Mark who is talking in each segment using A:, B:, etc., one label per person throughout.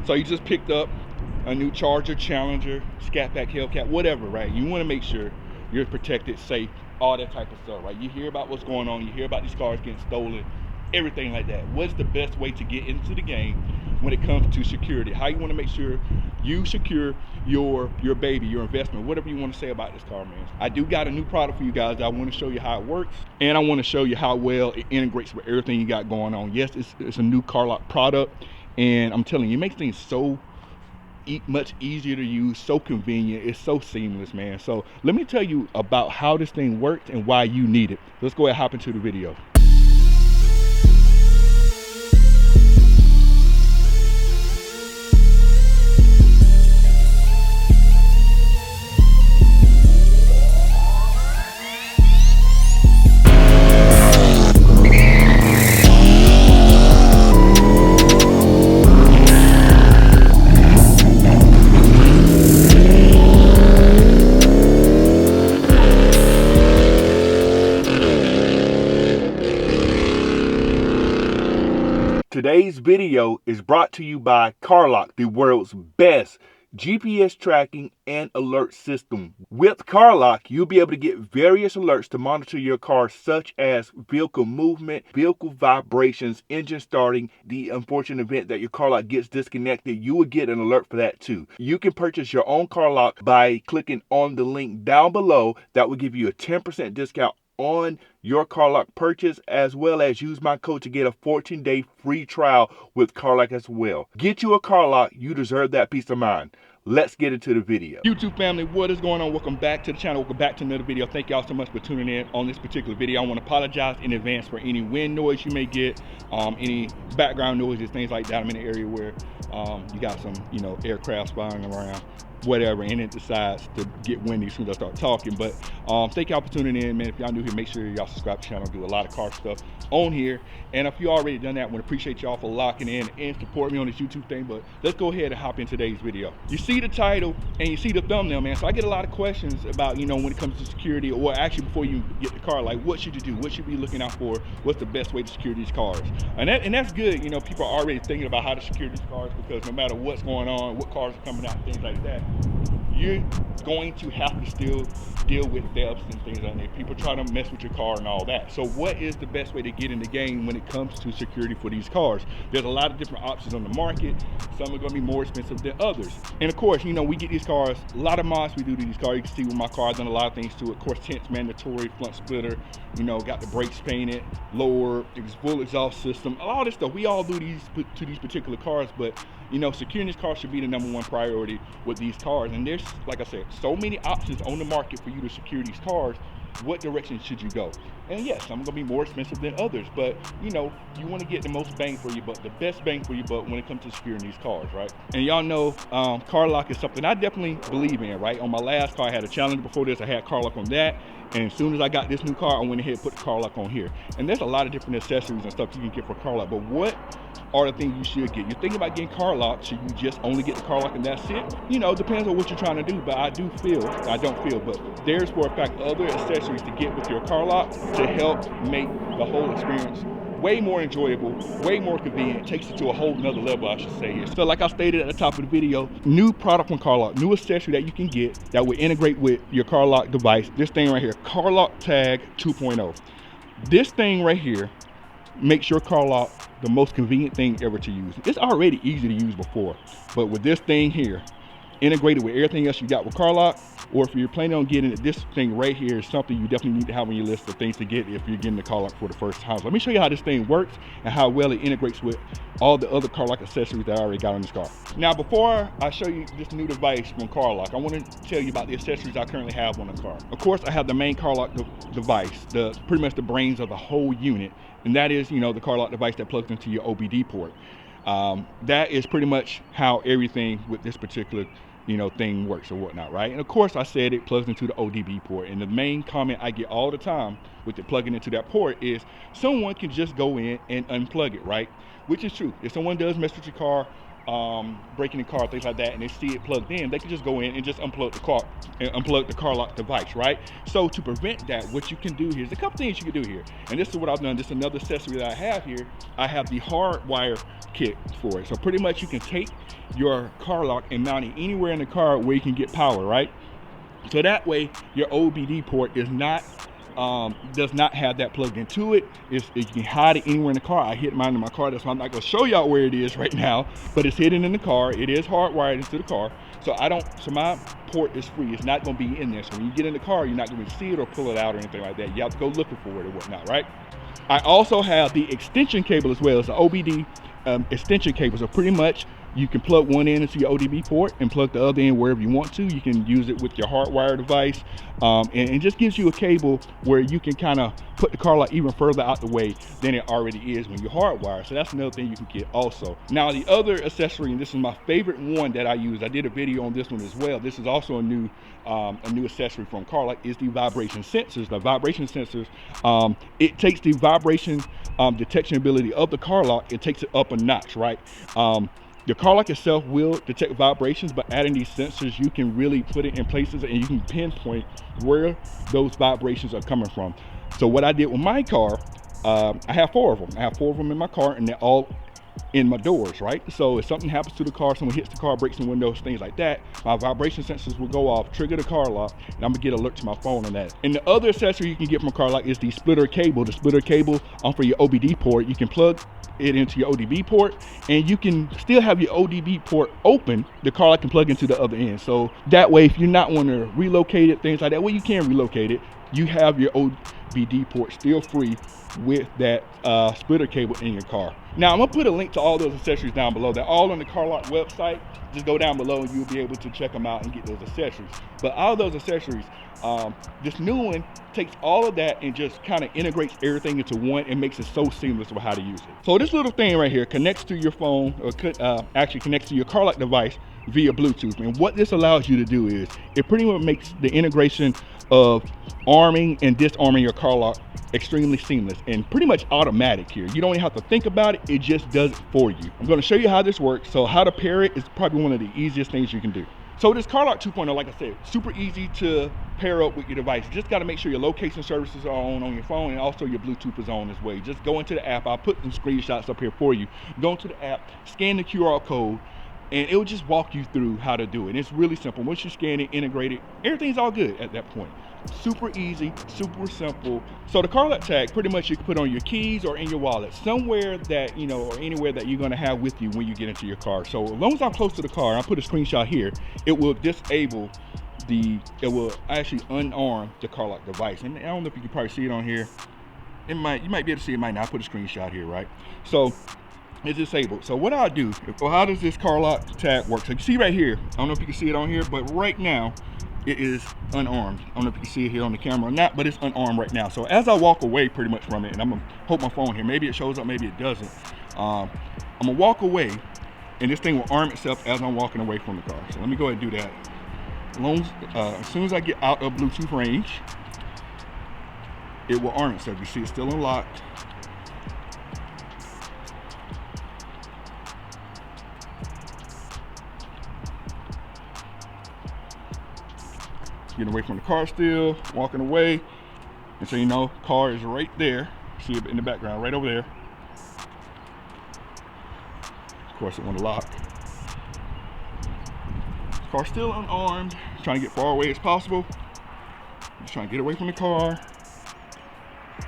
A: So you just picked up a new Charger, Challenger, Scatpack, Hellcat, whatever, right? You want to make sure you're protected, safe, all that type of stuff, right? You hear about what's going on, you hear about these cars getting stolen, everything like that. What's the best way to get into the game when it comes to security? How you want to make sure you secure your baby, your investment, whatever you want to say about this car, man. I do got a new product for you guys. I want to show you how it works, and I want to show you how well it integrates with everything you got going on. Yes, it's a new Carlock product, and I'm telling you, it makes things so much easier to use, so convenient, it's so seamless, man. So let me tell you about how this thing works and why you need it. Let's go ahead and hop into the video. Today's video is brought to you by Carlock, the world's best GPS tracking and alert system. With Carlock, you'll be able to get various alerts to monitor your car, such as vehicle movement, vehicle vibrations, engine starting. The unfortunate event that your Carlock gets disconnected, you will get an alert for that too. You can purchase your own Carlock by clicking on the link down below. That will give you a 10% discount on your Carlock purchase, as well as use my code to get a 14-day free trial with Carlock as well. Get you a Carlock, you deserve that peace of mind. Let's get into the video. YouTube family, what is going on? Welcome back to the channel. Welcome back to another video. Thank y'all so much for tuning in on this particular video. I want to apologize in advance for any wind noise you may get, any background noises, things like that. I'm in an area where you got some, aircraft flying around, whatever, and it decides to get windy as soon as I start talking. But thank y'all for tuning in, man. If y'all new here, make sure y'all subscribe to the channel. I do a lot of car stuff on here, and if you already done that, I want to appreciate y'all for locking in and support me on this YouTube thing. But let's go ahead and hop in today's video. You see the title and you see the thumbnail, man. So I get a lot of questions about, when it comes to security, or actually before you get the car, like what should you do, what should you be looking out for, what's the best way to secure these cars. And that's good. People are already thinking about how to secure these cars, because no matter what's going on, what cars are coming out, things like that, you're going to have to still deal with thefts and things like that. People try to mess with your car and all that. So what is the best way to get in the game when it comes to security for these cars? There's a lot of different options on the market. Some are going to be more expensive than others. And of course, we get these cars, a lot of mods we do to these cars. You can see with my car, I've done a lot of things to it. Of course, tint's mandatory, front splitter, got the brakes painted, lower, full exhaust system, all this stuff. We all do these to these particular cars, but securing this car should be the #1 priority with these cars. And there's, like I said, so many options on the market for you to secure these cars. What direction should you go? And yes, some are gonna be more expensive than others, but you want to get the most bang for your buck, the best bang for your buck when it comes to securing these cars, right? And y'all know Carlock is something I definitely believe in, right? On my last car, I had a Challenger. Before this, I had Carlock on that. And as soon as I got this new car, I went ahead and put the Carlock on here. And there's a lot of different accessories and stuff you can get for Carlock, but what are the things you should get? You're thinking about getting Carlock, should you just only get the Carlock and that's it? Depends on what you're trying to do, but I don't feel, but there's for a fact other accessories to get with your Carlock to help make the whole experience way more enjoyable, way more convenient. It takes it to a whole nother level, I should say here. So like I stated at the top of the video, new product from Carlock, new accessory that you can get that will integrate with your Carlock device. This thing right here, Carlock Tag 2.0. This thing right here makes your Carlock the most convenient thing ever to use. It's already easy to use before, but with this thing here, integrated with everything else you got with Carlock, or if you're planning on getting it, this thing right here is something you definitely need to have on your list of things to get if you're getting the Carlock for the first time. So let me show you how this thing works and how well it integrates with all the other Carlock accessories that I already got on this car. Now, before I show you this new device from Carlock, I want to tell you about the accessories I currently have on the car. Of course, I have the main Carlock device, pretty much the brains of the whole unit, and that is, the Carlock device that plugs into your OBD port. That is pretty much how everything with this particular thing works or whatnot, right? And of course, I said it plugs into the ODB port, and the main comment I get all the time with it plugging into that port is someone can just go in and unplug it, right? Which is true. If someone does mess with your car, breaking the car, things like that, and they see it plugged in, they can just go in and just unplug the car and unplug the Carlock device, right? So to prevent that, what you can do here is a couple things you can do here, and this is what I've done. This is another accessory that I have here. I have the hardwire kit for it. So pretty much you can take your Carlock and mount it anywhere in the car where you can get power, right? So that way your OBD port is not does not have that plugged into it. You can hide it anywhere in the car. I hid mine in my car. That's why I'm not going to show y'all where it is right now, but it's hidden in the car. It is hardwired into the car. So my port is free. It's not going to be in there. So when you get in the car, you're not going to see it or pull it out or anything like that. You have to go looking for it or whatnot, right? I also have the extension cable as well. It's the OBD extension cable. So pretty much you can plug one in into your ODB port and plug the other in wherever you want to. You can use it with your hardwire device, and it just gives you a cable where you can kind of put the Carlock even further out the way than it already is when you hardwire. So that's another thing you can get also. Now the other accessory, and this is my favorite one that I use, I did a video on this one as well. This is also a new accessory from Carlock, is the vibration sensors. The vibration sensors, it takes the vibration detection ability of the Carlock, it takes it up a notch, right? The Carlock itself will detect vibrations, but adding these sensors, you can really put it in places and you can pinpoint where those vibrations are coming from. So what I did with my car, I have 4 of them. I have 4 of them in my car, and they're all in my doors, right? So if something happens to the car, someone hits the car, breaks the windows, things like that, my vibration sensors will go off, trigger the Carlock, and I'm gonna get alert to my phone on that. And the other accessory you can get from Carlock is the splitter cable. The splitter cable for your OBD port. You can plug it into your ODB port, and you can still have your ODB port open. The Carlock can plug into the other end. So that way, if you're not want to relocate it, things like that, well, you can relocate it. You have your OBD port still free with that splitter cable in your car. Now I'm gonna put a link to all those accessories down below. They're all on the Carlock website. Just go down below and you'll be able to check them out and get those accessories. But all those accessories, this new one takes all of that and just kind of integrates everything into one and makes it so seamless with how to use it. So this little thing right here connects to your phone, or actually connects to your Carlock device via Bluetooth. And what this allows you to do is it pretty much makes the integration of arming and disarming your Carlock extremely seamless and pretty much automatic here. You don't even have to think about it, it just does it for you. I'm going to show you how this works. So how to pair it is probably one of the easiest things you can do. So this Carlock 2.0, like I said, super easy to pair up with your device. You just got to make sure your location services are on your phone, and also your Bluetooth is on as well. You just go into the app. I'll put some screenshots up here for you. Go into the app, scan the QR code, and it will just walk you through how to do it. And it's really simple. Once you scan it, integrate it, everything's all good at that point. Super easy, super simple. So the Carlock tag, pretty much you can put on your keys or in your wallet, somewhere that, you know, or anywhere that you're gonna have with you when you get into your car. So as long as I'm close to the car, I'll put a screenshot here, it will disable it will actually unarm the Carlock device. And I don't know if you can probably see it on here. You might be able to see it, might not. I put a screenshot here, right? So it's disabled. So what I'll do, well, how does this Carlock tag work? So you see right here, I don't know if you can see it on here, but right now it is unarmed. I don't know if you can see it here on the camera or not, but it's unarmed right now. So as I walk away pretty much from it, and I'm gonna hold my phone here, maybe it shows up, maybe it doesn't. I'm gonna walk away, and this thing will arm itself as I'm walking away from the car. So let me go ahead and do that. As soon as I get out of Bluetooth range, it will arm itself. You see it's still unlocked. Getting away from the car still, walking away. And so you know, car is right there. See it in the background, right over there. Of course it won't lock. Car still unarmed. Trying to get far away as possible. Just trying to get away from the car.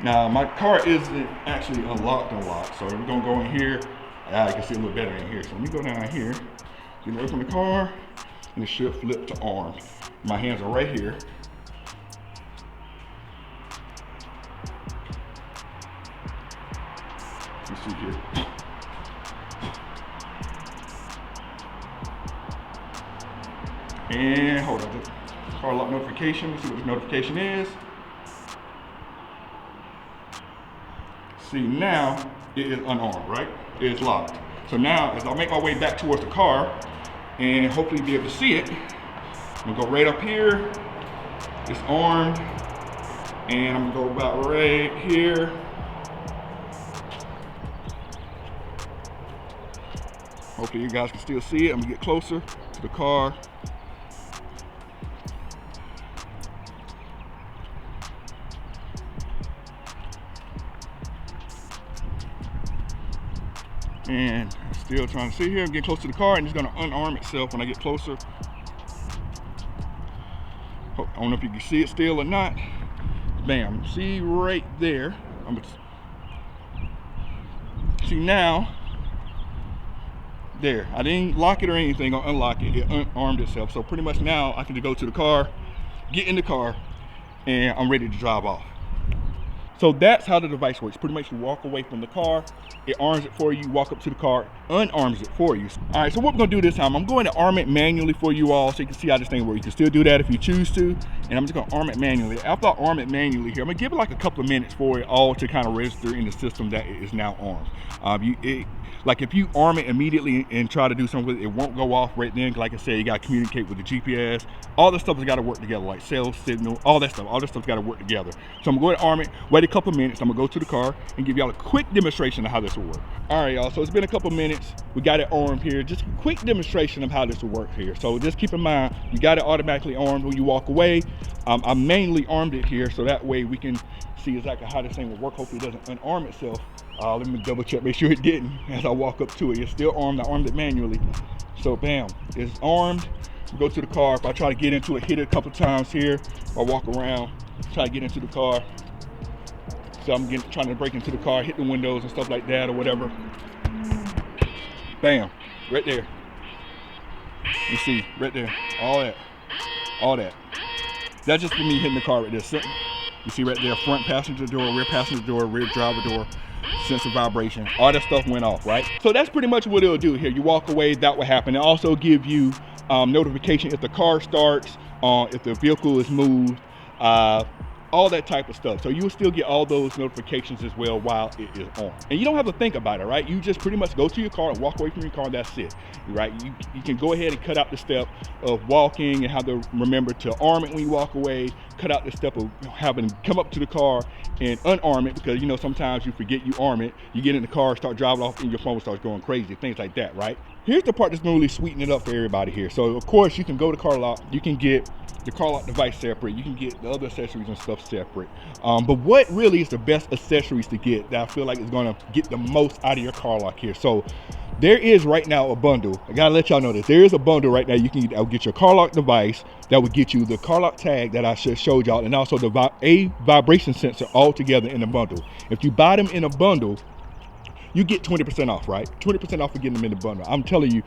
A: Now my car isn't actually unlocked. So we're gonna go in here. I can see a little better in here. So let me go down here, get away from the car, and it should flip to armed. My hands are right here. You see here. And hold on, Carlock notification. Let's see what the notification is. See, now it is unarmed, right? It is locked. So now, as I make my way back towards the car, and hopefully be able to see it, I'm gonna go right up here. It's armed, and I'm gonna go about right here. Hopefully you guys can still see it. I'm gonna get closer to the car. And I'm still trying to sit here and get close to the car, and it's gonna unarm itself when I get closer. I don't know if you can see it still or not. Bam, see right there. See now, there. I didn't lock it or anything or unlock it. It unarmed itself. So pretty much now I can just go to the car, get in the car, and I'm ready to drive off. So that's how the device works. Pretty much you walk away from the car, it arms it for you, walk up to the car, unarms it for you. All right, so what we're gonna do this time, I'm going to arm it manually for you all so you can see how this thing works. You can still do that if you choose to, and I'm just gonna arm it manually. After I arm it manually here, I'm gonna give it like a couple of minutes for it all to kind of register in the system that it is now armed. Like if you arm it immediately and try to do something with it, it won't go off right then. Like I said, you gotta communicate with the GPS. All this stuff has gotta work together, like cell signal, all that stuff's gotta work together. So I'm going to arm it, wait a couple of minutes, I'm gonna go to the car and give y'all a quick demonstration of how this will work. All right, y'all, so it's been a couple of minutes. We got it armed here. Just a quick demonstration of how this will work here. So just keep in mind, you got it automatically armed when you walk away. I manually armed it here, so that way we can see exactly how this thing will work. Hopefully it doesn't unarm itself. Let me double check, make sure it didn't as I walk up to it. It's still armed, I armed it manually. So bam, it's armed. We go to the car. If I try to get into it, hit it a couple times here. I walk around, try to get into the car. So I'm trying to break into the car, hit the windows and stuff like that or whatever. Bam, right there. You see, right there, all that. That's just for me hitting the car right there. You see right there, front passenger door, rear driver door, sensor vibration, all that stuff went off, right? So that's pretty much what it'll do here. You walk away, that will happen. It also give you notification if the car starts, if the vehicle is moved, all that type of stuff. So you will still get all those notifications as well while it is on. And you don't have to think about it, right? You just pretty much go to your car and walk away from your car, and that's it, right? You can go ahead and cut out the step of walking and have to remember to arm it when you walk away, cut out the step of having to come up to the car and unarm it, because you know sometimes you forget you arm it, you get in the car, start driving off, and your phone starts going crazy, things like that, right? Here's the part that's gonna really sweeten it up for everybody here. So of course you can go to Carlock, you can get the Carlock device separate, you can get the other accessories and stuff separate. But what really is the best accessories to get that I feel like is gonna get the most out of your Carlock here? So there is right now a bundle. I gotta let y'all know this. There is a bundle right now. You can get your Carlock device that would get you the Carlock tag that I just showed y'all, and also a vibration sensor all together in a bundle. If you buy them in a bundle, you get 20% off, right? 20% off for getting them in the bundle. I'm telling you,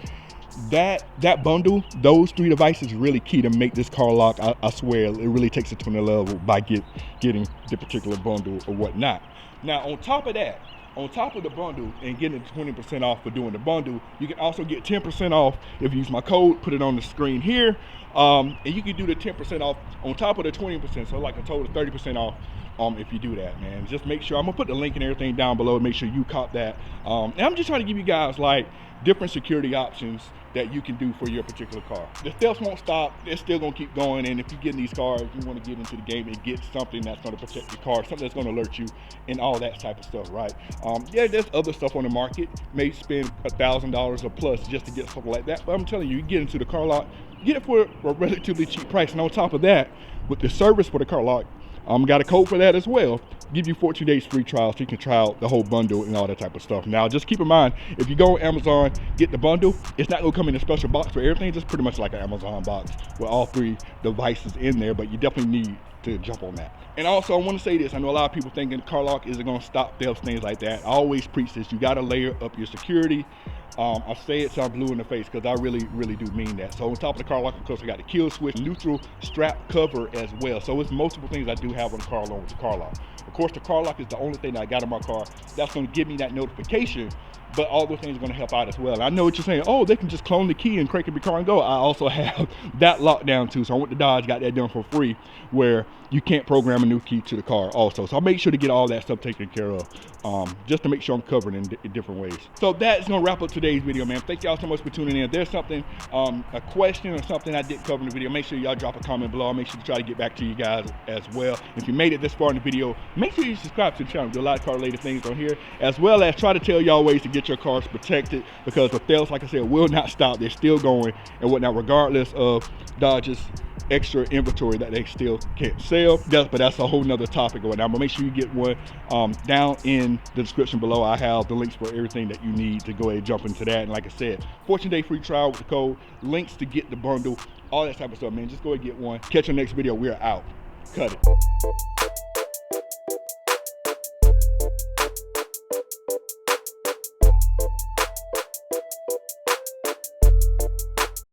A: that bundle, those 3 devices, really key to make this Carlock. I swear, it really takes it to another level by getting the particular bundle or whatnot. Now, on top of that, on top of the bundle and getting 20% off for doing the bundle, you can also get 10% off if you use my code, put it on the screen here. And you can do the 10% off on top of the 20%, so like a total of 30% off. If you do that, man, just make sure, I'm gonna put the link and everything down below, make sure you cop that. And I'm just trying to give you guys like different security options that you can do for your particular car. The thefts won't stop, they're still gonna keep going, and if you get in these cars, you wanna get into the game and get something that's gonna protect your car, something that's gonna alert you and all that type of stuff, right? Yeah, there's other stuff on the market, may spend $1,000 or plus just to get something like that, but I'm telling you, you get into the Carlock, get it for a relatively cheap price, and on top of that, with the service for the Carlock, got a code for that as well. Give you 14 days free trial so you can try out the whole bundle and all that type of stuff. Now, just keep in mind, if you go on Amazon, get the bundle, it's not gonna come in a special box for everything, just pretty much like an Amazon box with all 3 devices in there, but you definitely need to jump on that. And also, I want to say this, I know a lot of people thinking Carlock isn't gonna stop thefts, things like that. I always preach this, you gotta layer up your security. I say it so I'm blue in the face because I really do mean that. So on top of the Carlock, of course, I got the kill switch, neutral strap cover as well. So it's multiple things I do have on the car along with the Carlock. Of course, the Carlock is the only thing that I got in my car that's gonna give me that notification, but all those things are gonna help out as well. And I know what you're saying, oh, they can just clone the key and crank up your car and go. I also have that locked down too. So I went to Dodge, got that done for free, where you can't program a new key to the car also. So I'll make sure to get all that stuff taken care of, just to make sure I'm covered in different ways. So that's gonna wrap up today's video, man. Thank y'all so much for tuning in. If there's something, a question or something I didn't cover in the video, make sure y'all drop a comment below. I'll make sure to try to get back to you guys as well. If you made it this far in the video, make sure you subscribe to the channel. We do a lot of car related things on here, as well as try to tell y'all ways to get get your cars protected, because the thefts, like I said, will not stop. They're still going and whatnot, regardless of Dodge's extra inventory that they still can't sell. But that's a whole nother topic or whatnot. But make sure you get one. Down in the description below, I have the links for everything that you need to go ahead and jump into that. And like I said, 14-day free trial with the code, links to get the bundle, all that type of stuff, man. Just go ahead and get one. Catch you next video. We're out. Cut it.